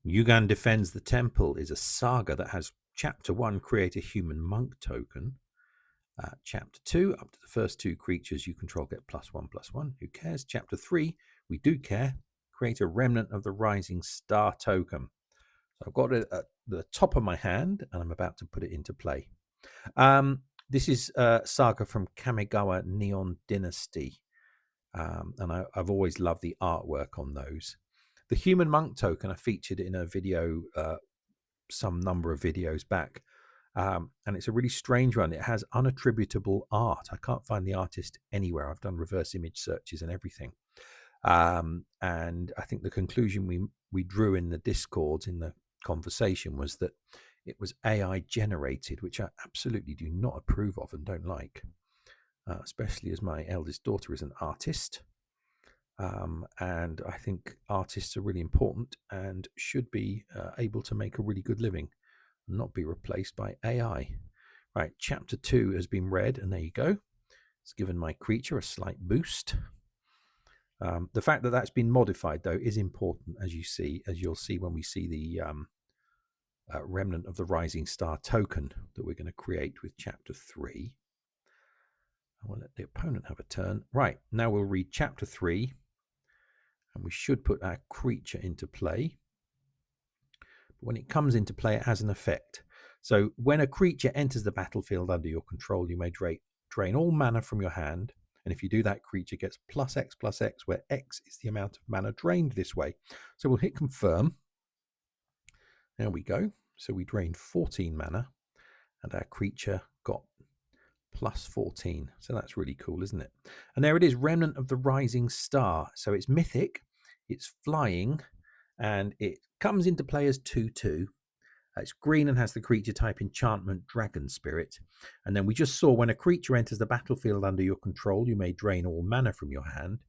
Yugan Defends the Temple is a saga that has Chapter 1, create a human monk token. Chapter 2, up to the first 2 creatures you control get +1/+1. Who cares? Chapter 3, we do care. Create a Remnant of the Rising Star token. So I've got it at the top of my hand, and I'm about to put it into play. This is a saga from Kamigawa Neon Dynasty, and I've always loved the artwork on those. The Human Monk token I featured in a video some number of videos back, and it's a really strange one. It has unattributable art. I can't find the artist anywhere. I've done reverse image searches and everything, and I think the conclusion we drew in the Discords in the conversation was that it was AI generated, which I absolutely do not approve of and don't like, especially as my eldest daughter is an artist. And I think artists are really important and should be able to make a really good living and not be replaced by AI. Right, chapter 2 has been read, and there you go. It's given my creature a slight boost. The fact that that's been modified, though, is important, as you'll see when we see the Remnant of the Rising Star token that we're going to create with chapter 3. I will let the opponent have a turn. Right, now we'll read chapter 3. And we should put our creature into play. But when it comes into play, it has an effect. So when a creature enters the battlefield under your control, you may drain all mana from your hand. And if you do, that creature gets +X/+X, where X is the amount of mana drained this way. So we'll hit confirm. There we go. So we drained 14 mana, and our creature got +14. So that's really cool, isn't it? And there it is, Remnant of the Rising Star. So it's mythic, it's flying, and it comes into play as 2/2. It's green and has the creature type enchantment Dragon Spirit. And then we just saw when a creature enters the battlefield under your control, you may drain all mana from your hand.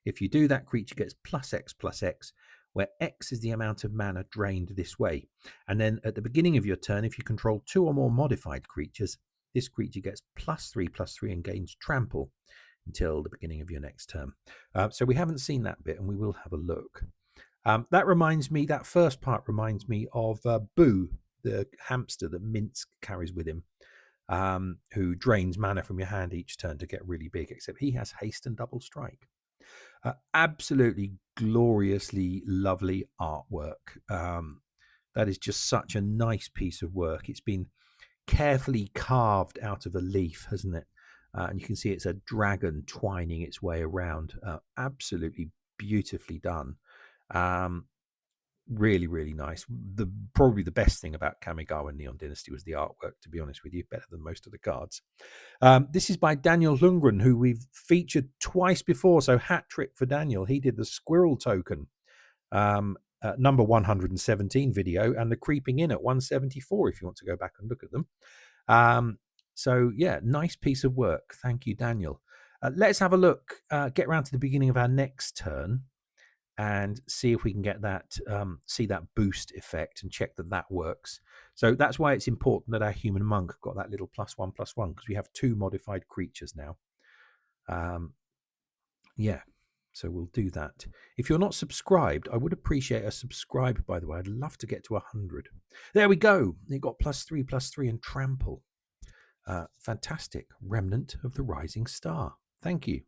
If you do, that creature gets +X/+X, where X is the amount of mana drained this way. And then at the beginning of your turn, if you control 2 or more modified creatures, this creature gets +3/+3 and gains trample until the beginning of your next turn. So we haven't seen that bit, and we will have a look. That first part reminds me of Boo, the hamster that Minsk carries with him, who drains mana from your hand each turn to get really big, except he has haste and double strike. Absolutely gloriously lovely artwork. That is just such a nice piece of work. It's been carefully carved out of a leaf, hasn't it? And you can see it's a dragon twining its way around. Absolutely beautifully done. Really, really nice. Probably the best thing about Kamigawa Neon Dynasty was the artwork, to be honest with you, better than most of the cards. This is by Daniel Lundgren, who we've featured twice before, so hat trick for Daniel. He did the squirrel token, number 117 video, and the creeping in at 174 if you want to go back and look at them. So yeah, nice piece of work. Thank you, Daniel. Let's have a look, get around to the beginning of our next turn and see if we can get that, see that boost effect and check that that works. So that's why it's important that our human monk got that little +1/+1, because we have 2 modified creatures now. Yeah, so we'll do that. If you're not subscribed, I would appreciate a subscribe, by the way. I'd love to get to 100. There we go. It got +3/+3 and trample. Fantastic. Remnant of the Rising Star. Thank you.